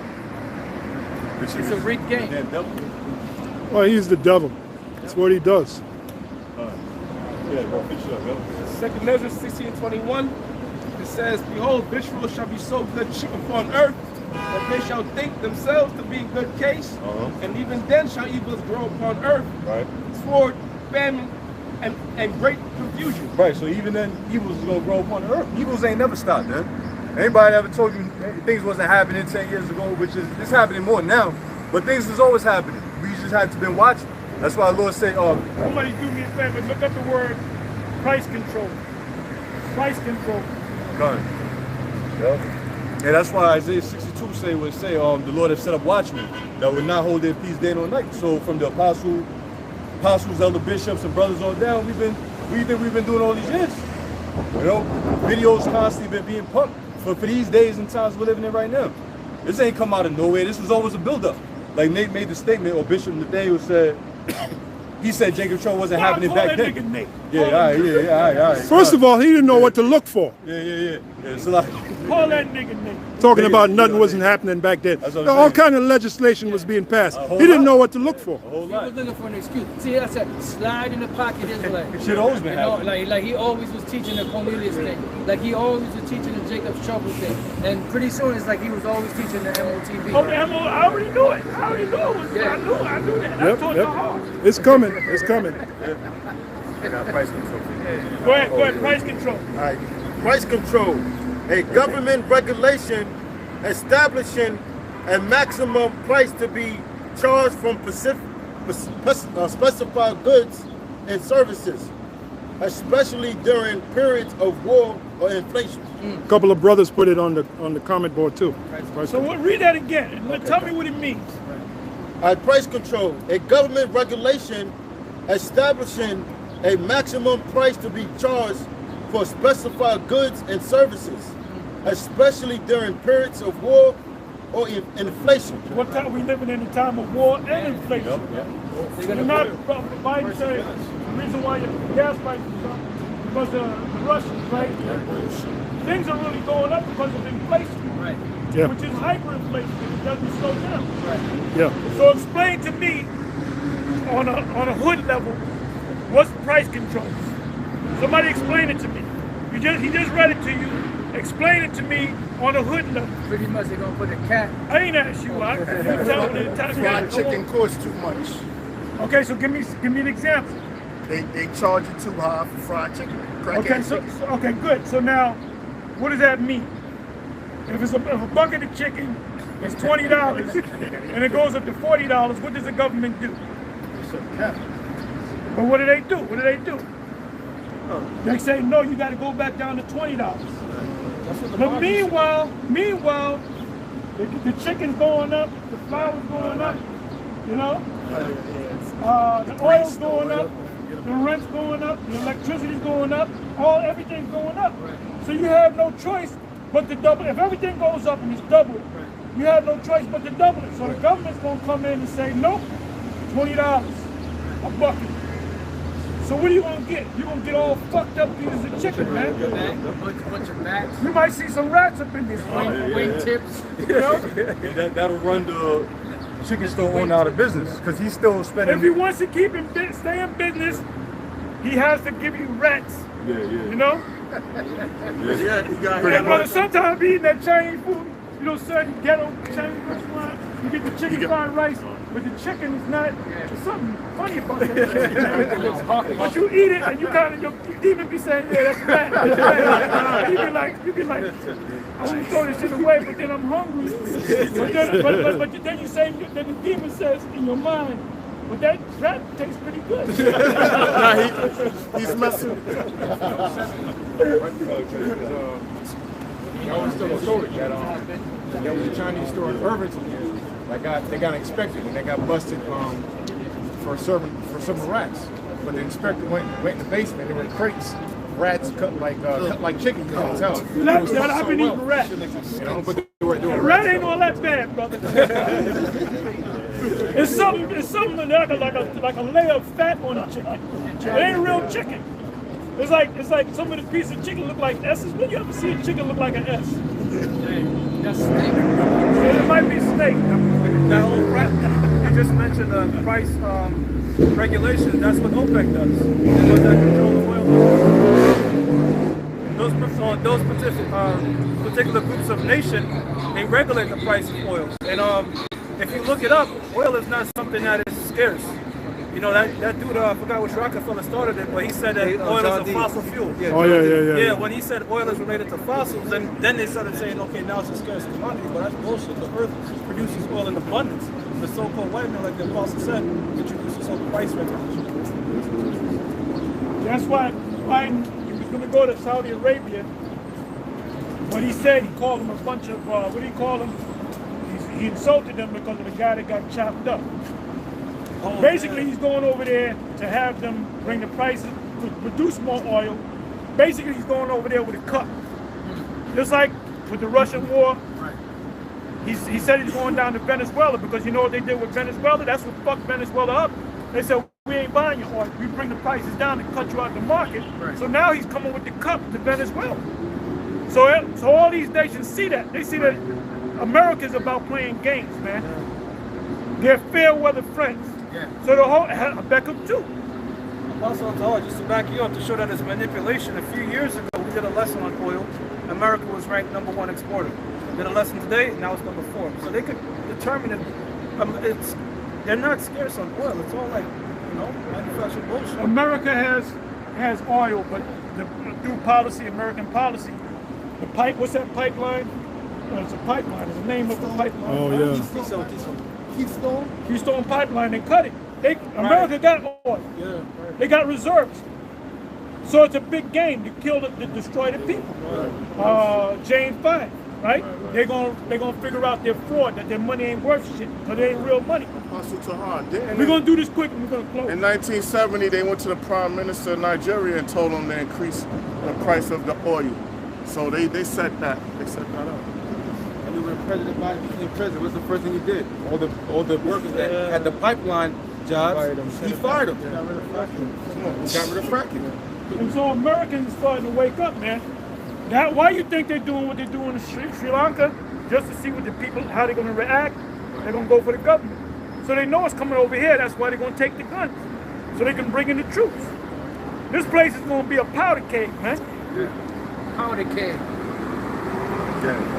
S12: It's a rigged game.
S2: Well, he's the devil. That's what he does.
S5: Second Ezra 16:21. It says, "Behold, Israel shall be so good cheap upon earth, that they shall think themselves to be in good case, and even then shall evils grow upon earth, sword, famine, and great confusion."
S3: Right, so even then, evils is gonna grow upon the earth. Evils ain't never stopped, man. Anybody ever told you things wasn't happening 10 years ago, which is it's happening more now, but things is always happening. We just had to been watching. That's why the Lord said,
S1: somebody do me a favor, look up the word price control. Price control.
S3: Gun. Yep. And that's why Isaiah 62 say the Lord has set up watchmen that would not hold their peace day nor night. So from the apostles, elder bishops, and brothers on down, we've been doing all these years. You know, videos constantly been being pumped for these days and times we're living in right now. This ain't come out of nowhere. This was always a buildup. Like Nate made the statement, or Bishop Nathaniel said, he said Jacob Trump wasn't happening back then. Yeah, all right.
S2: First of all, he didn't know what to look for.
S3: Yeah. So like,
S1: call that nigga Nate.
S2: Talking about nothing wasn't happening back then. All kind of legislation was being passed. He didn't know what to look for.
S12: He was looking for an excuse. See, I said, slide in the pocket Israelite.
S3: Shit always been happening.
S12: Like he always was teaching the Cornelius thing. Like he always was teaching the Jacob's trouble thing. And pretty soon it's like he was always teaching the MOTV.
S1: Okay, I already knew it. I knew that. I taught the hard.
S2: It's coming. It's coming.
S4: I got price control.
S1: Go ahead, price control.
S4: All right, price control. A government regulation establishing a maximum price to be charged from specified goods and services, especially during periods of war or inflation.
S2: A couple of brothers put it on the comment board too.
S1: So read that again and tell me what it means.
S4: Price control. A government regulation establishing a maximum price to be charged for specified goods and services, especially during periods of war or inflation.
S1: What time we living in a time of war and inflation? You're not Biden saying the reason why your gas prices is up because of the Russians, right? Things are really going up because of inflation,
S12: right?
S2: Yeah.
S1: Which is hyperinflation. It doesn't slow down.
S12: Right.
S2: Yeah.
S1: So explain to me on a hood level what's price control. Somebody explain it to me. He just read it to you. Explain it to me on a hood level.
S12: Pretty much they're gonna put a cap.
S1: I ain't asked you. I
S9: fried chicken costs too much.
S1: Okay, so give me an example.
S9: They charge you too high for fried chicken.
S1: Okay, okay, good. So now, what does that mean? If a bucket of chicken is $20 and it goes up to $40, what does the government do? But what do they do? They say, no, you got to go back down to $20. But meanwhile, the chicken's going up, the flour's going up, you know, the oil's going up, the rent's going up, the electricity's going up, everything's going up. So you have no choice but to double. If everything goes up and it's double, you have no choice but to double it. So the government's going to come in and say, nope, $20 a bucket. So what are you going to get? You're going to get all fucked up pieces of chicken, man.
S12: A bunch of bats.
S1: You might see some rats up in this
S12: wing tips.
S1: You know?
S3: That'll run the chicken store owner out of business because he's still spending.
S1: If he wants to stay in business, he has to give you rats.
S3: Yeah.
S1: You know?
S9: Yeah,
S1: brother, sometimes eating that Chinese food, you know, certain ghetto Chinese restaurants, You get the chicken fried rice, but the chicken is not. There's something funny about it. But you eat it and you kind of you even be saying, yeah, that's fat. That's fat. You be like, I want to throw this shit away, but then I'm hungry. But then you say, then the demon says in your mind, but that tastes pretty good.
S9: He's messing.
S14: I always tell a story that there was a Chinese store in Irvington they got inspected and they got busted for serving rats. But the inspector went in the basement. There were crates, rats cut like chicken. You can tell.
S1: I've been eating rats.
S14: But they were
S1: rat ain't all that bad, brother. It's something like a layer of fat on the chicken. It ain't real chicken. It's like some of the pieces of chicken look like S's. When you ever see a chicken look like an S?
S12: That's snake.
S1: It might be snake.
S5: That whole rat, you just mentioned the price regulation. That's what OPEC does. They want that control of oil. Those particular groups of nations, they regulate the price of oil. And if you look it up, oil is not something that is scarce. You know, that dude, I forgot which Rockefeller started it, but he said that oil is a fossil fuel.
S2: Yeah,
S5: when he said oil is related to fossils, then they started saying, okay, now it's a scarce commodity, but that's bullshit. The earth produces oil in abundance. The so-called white man, like the apostle said, introduces some price regulation.
S1: That's why Biden, he was going to go to Saudi Arabia. What he said, he called them a bunch of, what do you call them? He insulted them because of the guy that got chopped up. Basically, he's going over there to have them bring the prices, to produce more oil. Basically, he's going over there with a cup. Just like with the Russian war, he said he's going down to Venezuela because you know what they did with Venezuela? That's what fucked Venezuela up. They said, we ain't buying your oil. We bring the prices down to cut you out the market. So now he's coming with the cup to Venezuela. So all these nations see that. They see that America's about playing games, man. They're fair weather friends. So the whole Beckham too.
S5: Also, just to back you up, to show that it's manipulation. A few years ago, we did a lesson on oil. America was ranked #1 exporter. Did a lesson today, now it's #4. So they could determine it. They're not scarce on oil. It's all like, you know, manufactured bullshit.
S1: America has oil, but through policy, American policy, the pipe. What's that pipeline? It's a pipeline. It's the name of the pipeline.
S2: Oh yeah.
S1: Keystone Pipeline, they cut it. America got oil. They got reserves. So it's a big game to kill, to destroy the people. James 5, right? They're gonna figure out their fraud, that their money ain't worth shit, because it ain't real money.
S9: Apostle Tahar,
S1: we're gonna do this quick and we're gonna close.
S9: In 1970, they went to the Prime Minister of Nigeria and told him to increase the price of the oil. So they set that. They set that up.
S7: When President Biden became president, what's the first thing he did? All the workers that had the pipeline jobs, he fired them. Got rid of fracking.
S1: And so Americans starting to wake up, man. Why you think they're doing what they're doing in Sri Lanka? Just to see what the people, how they're going to react. They're going to go for the government. So they know it's coming over here. That's why they're going to take the guns. So they can bring in the troops. This place is going to be a powder keg, man.
S12: Powder keg.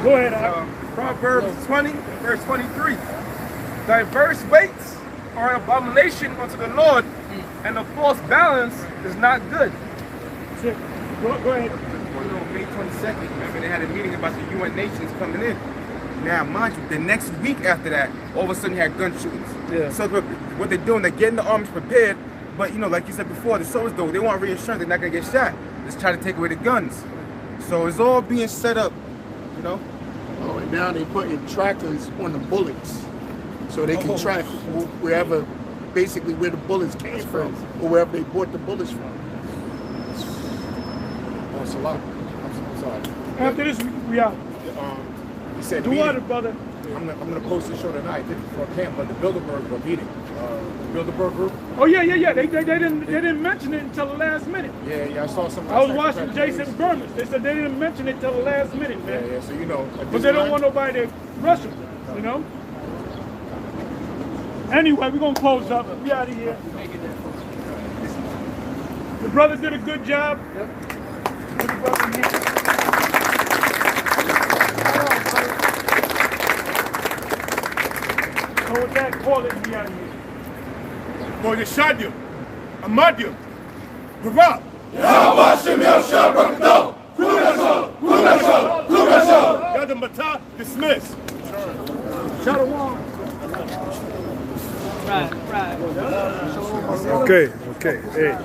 S1: Go ahead,
S5: Proverbs 20, verse 23. Diverse weights are an abomination unto the Lord, and a false balance is not good.
S1: Go ahead.
S7: On May 22nd, remember they had a meeting about the UN nations coming in. Now, mind you, the next week after that, all of a sudden you had gun shootings. So what they're doing, they're getting the armies prepared, but you know, like you said before, the soldiers though, they want reassurance they're not gonna get shot. Just try to take away the guns. So it's all being set up, you know.
S9: Oh, and now they putting trackers on the bullets, so they can track wherever, basically where the bullets came from, or wherever they bought the bullets from.
S14: That's a lot. I'm sorry.
S1: After this, we out.
S14: He said,
S1: do what, brother?
S14: I'm gonna post the show tonight. For camp, but the Bilderberg were meeting. Bilderberg group.
S1: Oh yeah. They didn't mention it until the last minute.
S14: Yeah. I saw some.
S1: I was watching Jason Berman. They said they didn't mention it till the last minute, man.
S14: Yeah. So you know.
S1: But they don't want nobody to rush them, you know. Anyway, we're gonna close up. We out of here. The brothers did a good job. And with that, call it me out of here.
S6: For Yeshadu, Amadio, Barak. Yada Mata, dismiss.
S1: Shalom.
S12: Right.
S2: Okay, hey.